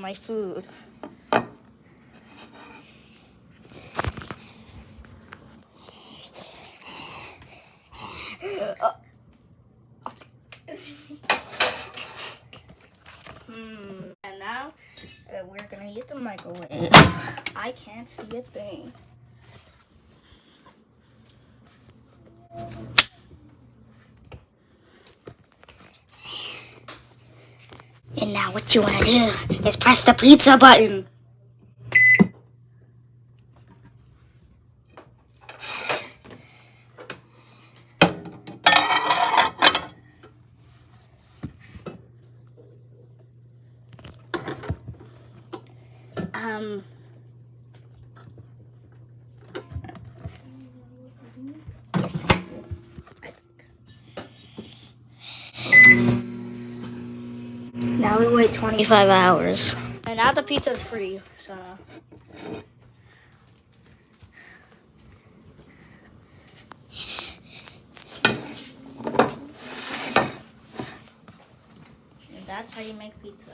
my food. And now we're gonna use the microwave. I can't see a thing. And now what you wanna do is press the pizza button. Yes. Now we wait 25 hours. And now the pizza's free, so. And that's how you make pizza.